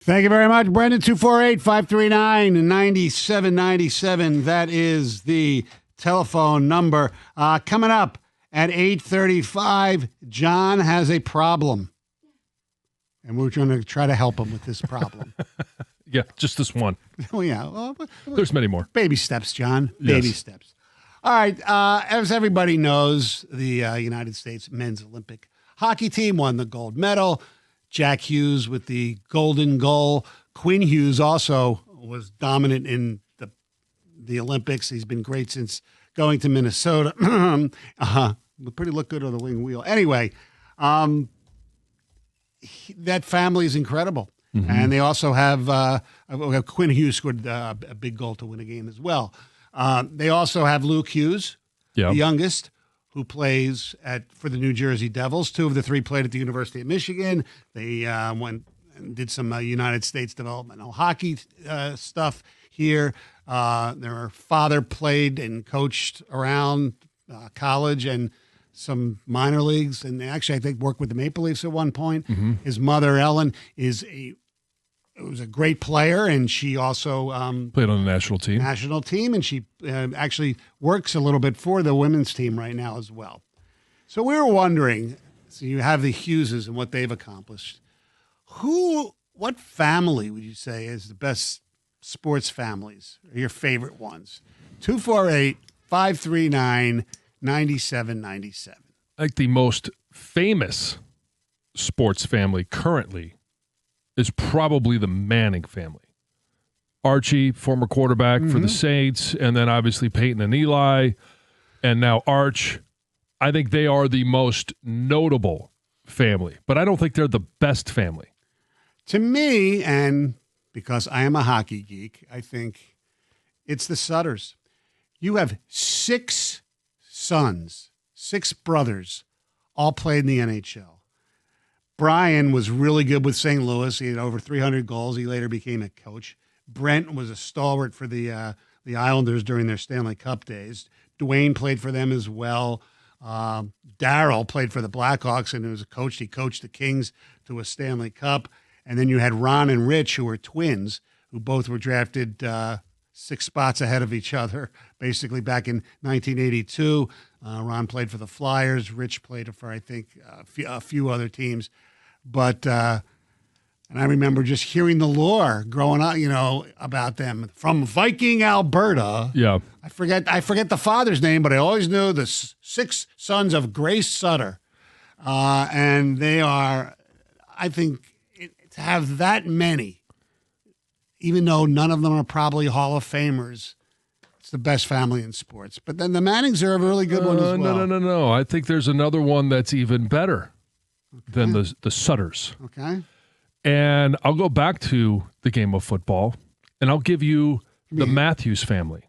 Thank you very much, Brendan. 248-539-9797. That is the telephone number. Coming up at 8:35, John has a problem. And we're going to try to help him with this problem. Yeah, just this one. Oh, yeah. Well, there's many more. Baby steps, John. Baby steps. All right. As everybody knows, the United States men's Olympic hockey team won the gold medal. Jack Hughes with the golden goal. Quinn Hughes also was dominant in the Olympics. He's been great since going to Minnesota. Pretty look good on the wing wheel. Anyway, that family is incredible. Mm-hmm. And they also have Quinn Hughes scored a big goal to win a game as well. They also have Luke Hughes, the youngest, who plays for the New Jersey Devils. Two of the three played at the University of Michigan. They went and did some United States developmental hockey stuff here. Their father played and coached around college and some minor leagues, and actually, I think, worked with the Maple Leafs at one point. Mm-hmm. His mother, Ellen, was a great player, and she also played on the national team. And she actually works a little bit for the women's team right now as well. So we were wondering, so you have the Hugheses and what they've accomplished. What family would you say is the best sports families, or your favorite ones? 248-539-9797. Like the most famous sports family currently is probably the Manning family. Archie, former quarterback for the Saints, and then obviously Peyton and Eli, and now Arch. I think they are the most notable family, but I don't think they're the best family. To me, and because I am a hockey geek, I think it's the Sutters. You have 6 sons, 6 brothers, all played in the NHL. Brian was really good with St. Louis. He had over 300 goals. He later became a coach. Brent was a stalwart for the Islanders during their Stanley Cup days. Dwayne played for them as well. Darryl played for the Blackhawks and was a coach. He coached the Kings to a Stanley Cup. And then you had Ron and Rich, who were twins, who both were drafted 6 spots ahead of each other, basically back in 1982. Ron played for the Flyers. Rich played for, I think, a few other teams. But and I remember just hearing the lore growing up, about them from Viking, Alberta. Yeah, I forget the father's name, but I always knew the 6 sons of Grace Sutter, and they are, I think, to have that many, even though none of them are probably Hall of Famers. It's the best family in sports. But then the Mannings are a really good one as well. No. I think there's another one that's even better than the Sutters. Okay. And I'll go back to the game of football, and I'll give you the Matthews family.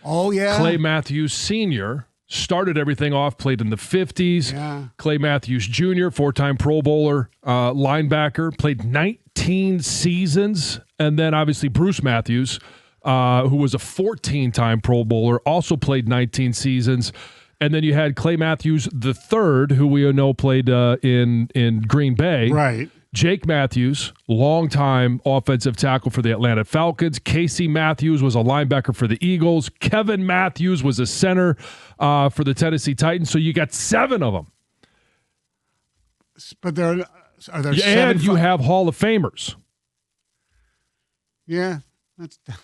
Oh, yeah. Clay Matthews Sr. started everything off, played in the 50s. Yeah. Clay Matthews Jr., 4-time Pro Bowler, linebacker, played 19 seasons. And then obviously Bruce Matthews, who was a 14-time Pro Bowler, also played 19 seasons. And then you had Clay Matthews III, who we know played in Green Bay. Right. Jake Matthews, longtime offensive tackle for the Atlanta Falcons. Casey Matthews was a linebacker for the Eagles. Kevin Matthews was a center for the Tennessee Titans. So you got 7 of them. But are there 7? And you have Hall of Famers. Yeah.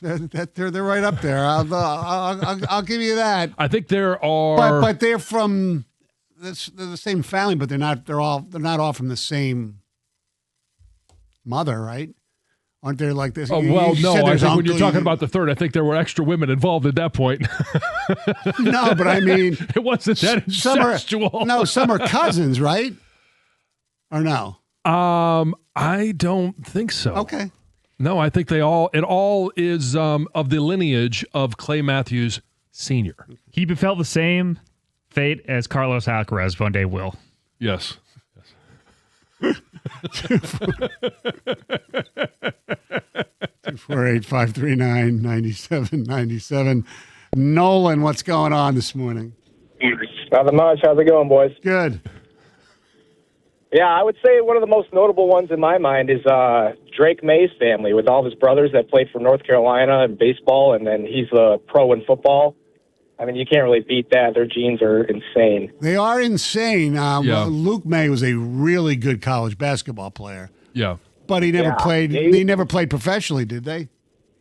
They're right up there. I'll give you that. I think there are, but they're from the same family, but they're not all from the same mother, right? Aren't there like this? Oh, well, no. I think when you're talking about the third, I think there were extra women involved at that point. No, but I mean, it wasn't that incestual. Some are cousins, right? Or no? I don't think so. Okay. No, I think it all is of the lineage of Clay Matthews Sr. He befell the same fate as Carlos Alcaraz one day will. Yes. 248-539-9797. Nolan, what's going on this morning? Nothing much. How's it going, boys? Good. Yeah, I would say one of the most notable ones in my mind is Drake May's family with all of his brothers that played for North Carolina in baseball, and then he's a pro in football. I mean, you can't really beat that. Their genes are insane. They are insane. Yeah. Luke May was a really good college basketball player. Yeah. But he never played. He never played professionally, did they?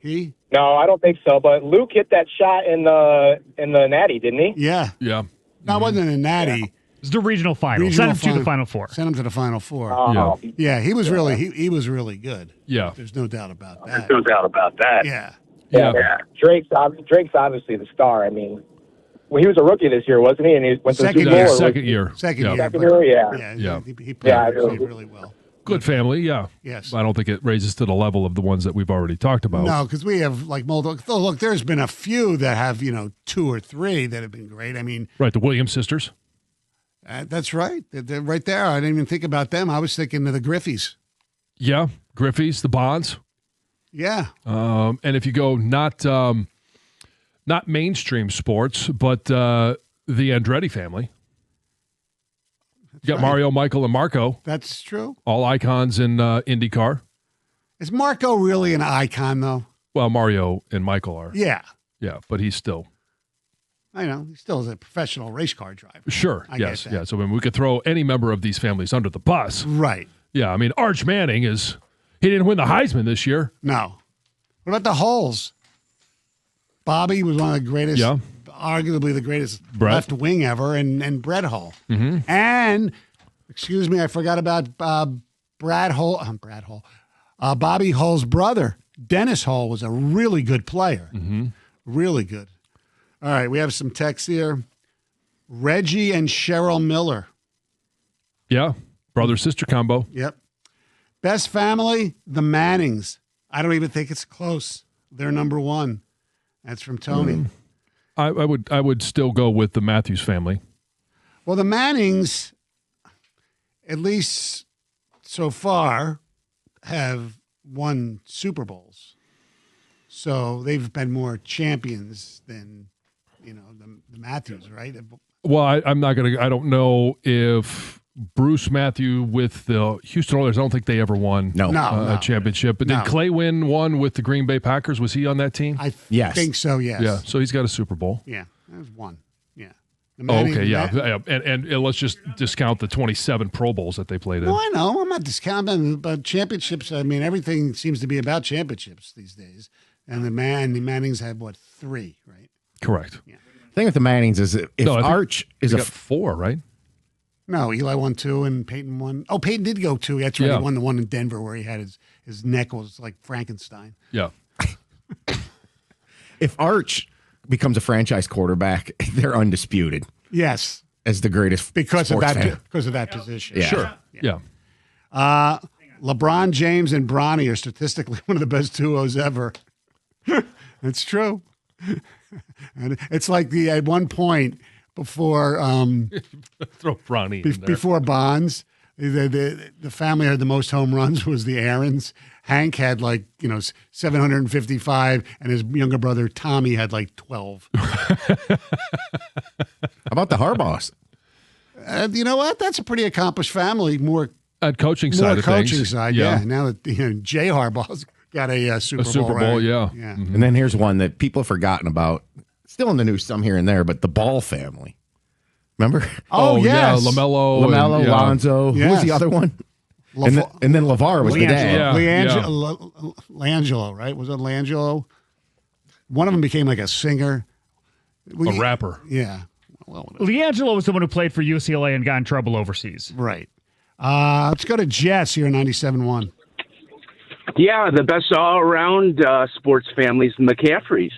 He? No, I don't think so. But Luke hit that shot in the Natty, didn't he? Yeah. Yeah. No, it wasn't a Natty. It was the regional final. Sent him to the Final Four. Sent him to the Final Four. Yeah. Yeah, he was really he was really good. Yeah. There's no doubt about that. There's no doubt about that. Yeah. Yeah. Drake's obviously the star. I mean, well, he was a rookie this year, wasn't he? And he went to the Second Super year. Bowl. Second year. Second Yeah. year. Second but- year, yeah. Yeah. Yeah. He played Yeah, really well. Good family, yeah. Yes. I don't think it raises to the level of the ones that we've already talked about. No, because we have like multiple. Oh, look, there's been a few that have 2 or 3 that have been great. I mean, Right, the Williams sisters. that's right. They're right there. I didn't even think about them. I was thinking of the Griffies. Yeah, Griffey's, the Bonds. Yeah. And if you go not mainstream sports, but the Andretti family. You got right. Mario, Michael, and Marco, That's true. all icons in IndyCar. Is Marco really an icon, though? Well, Mario and Michael are. Yeah. Yeah, but he's still. I know. He still is a professional race car driver. Sure, I yes, get that. yeah. So we could throw any member of these families under the bus. Right. Yeah, I mean, Arch Manning he didn't win the Heisman this year. No. What about the Hulls? Bobby was one of the greatest, Yeah. arguably the greatest Brett. left wing ever, and Brett Hull. Mm-hmm. And, excuse me, I forgot about Brad Hull. Bobby Hull's brother, Dennis Hull, was a really good player. Mm-hmm. Really good. All right, we have some texts here. Reggie and Cheryl Miller. Yeah, brother-sister combo. Yep. Best family, the Mannings. I don't even think it's close. They're number 1. That's from Tony. I would still go with the Matthews family. Well, the Mannings, at least so far, have won Super Bowls. So they've been more champions than, the Matthews, right? Well, I'm not going to – I don't know if Bruce Matthew with the Houston Oilers, I don't think they ever won No. a championship. But did Clay win one with the Green Bay Packers? Was he on that team? I Yes. think so, yes. Yeah, so he's got a Super Bowl. Yeah, that was 1. Yeah. The Oh, Manning- okay, yeah. And let's just discount the 27 Pro Bowls that they played in. No, I know. I'm not discounting, but championships, I mean, everything seems to be about championships these days. And the Mannings have, 3, right? Correct. Yeah. The thing with the Mannings is if I think Arch is They a got 4, right? No, Eli won 2 and Peyton won. Oh, Peyton did go 2. That's right. Yeah. He won the one in Denver where he had his neck was like Frankenstein. Yeah. if Arch becomes a franchise quarterback, they're undisputed Yes, as the greatest because of sports that fan. because of that position. Yeah. Sure. Yeah. LeBron James and Bronny are statistically one of the best duos ever. It's true. And it's like at one point before Throw Bronny in there. before Bonds, the family had the most home runs was the Aarons. Hank had 755, and his younger brother Tommy had 12. How about the Harbaughs? You know what? That's a pretty accomplished family. More Coaching side of coaching things. side. Yeah. Now that Jay Harbaugh's got a Super Bowl. Super Bowl, right? yeah. Yeah. And then here's one that people have forgotten about. Still in the news some here and there, but the Ball family. Remember? Oh, yes. yeah. LaMelo. LaMelo, Lonzo. Who was Yes. the other one? And then LeVar was the dad. Yeah. Langelo, right? Was it Langelo? One of them became like a singer. A rapper. Yeah. Well, LiAngelo was the one who played for UCLA and got in trouble overseas. right. Let's go to Jess here in 97.1. Yeah, the best all-around sports families, the McCaffreys.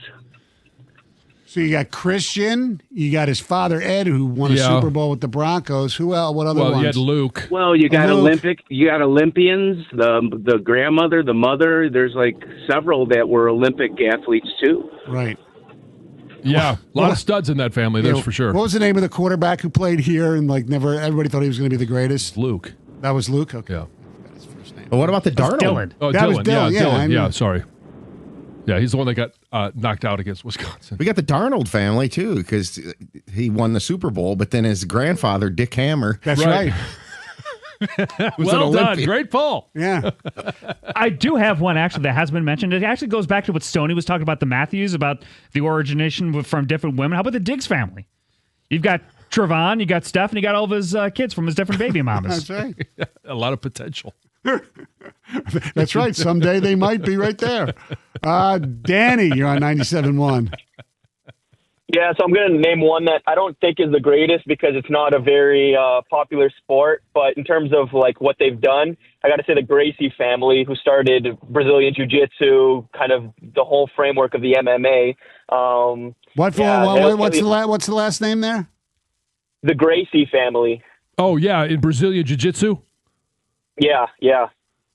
So you got Christian, you got his father Ed, who won a Yeah. Super Bowl with the Broncos. Who else? What other Well, ones? you had Luke. Well, you got Luke. Olympians, the grandmother, the mother. There's several that were Olympic athletes too. Right. Yeah. A lot of studs in that family, that's Yeah. for sure. What was the name of the quarterback who played here and never? Everybody thought he was going to be the greatest. Luke. That was Luke. Okay. Yeah. That's his first name. But what about the Darnold? Dylan. Oh, That was Dylan. Dylan, Yeah, yeah, I Dylan. know. Yeah, sorry. Yeah, he's the one that got knocked out against Wisconsin. We got the Darnold family, too, because he won the Super Bowl, but then his grandfather, Dick Hammer, That's Right. right. Well done. Great pull. Yeah. I do have one actually that has been mentioned. It actually goes back to what Stoney was talking about the Matthews, about the origination from different women. How about the Diggs family? You've got Trevon, you got Steph, and you got all of his kids from his different baby mamas. That's right. A lot of potential. That's right. Someday they might be right there. Danny, you're on 97.1. Yeah, so I'm going to name one that I don't think is the greatest because it's not a very popular sport. But in terms of like what they've done, I got to say the Gracie family, who started Brazilian Jiu-Jitsu, kind of the whole framework of the MMA. What's the last name there? The Gracie family. Oh, yeah, in Brazilian Jiu-Jitsu? Yeah.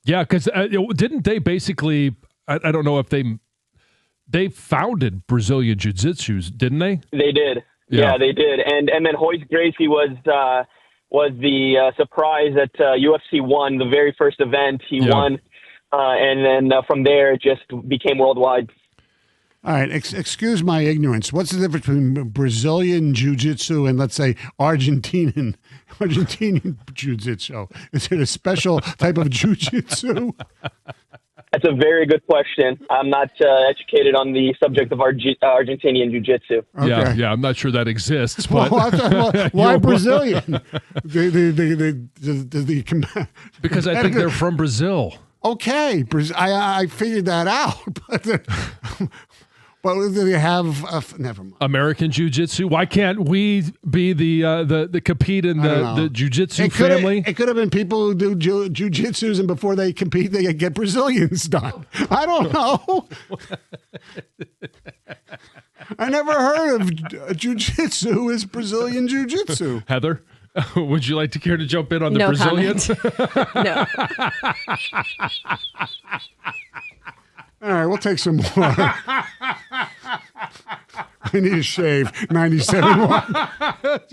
Yeah, because didn't they basically, I don't know if they founded Brazilian Jiu-Jitsu, didn't they? They did. Yeah, they did. And then Royce Gracie was the surprise at UFC 1, the very first event he won. And then from there, it just became worldwide. All right, excuse my ignorance. What's the difference between Brazilian Jiu-Jitsu and, let's say, Argentinian Jiu-Jitsu? Is it a special type of Jiu-Jitsu? That's a very good question. I'm not educated on the subject of Argentinian Jiu-Jitsu. Okay. Yeah, I'm not sure that exists. But why Brazilian? Because I think they're from Brazil. Okay, I figured that out, but they have never mind. American Jiu-Jitsu. Why can't we be the compete in the Jiu-Jitsu family? It could have been people who do Jiu-Jitsus, and before they compete, they get Brazilians done. I don't know. I never heard of Jiu-Jitsu as Brazilian Jiu-Jitsu. Heather, would you like to care to jump in on the Brazilians? No. All right, we'll take some more. I need a shave. 97.1.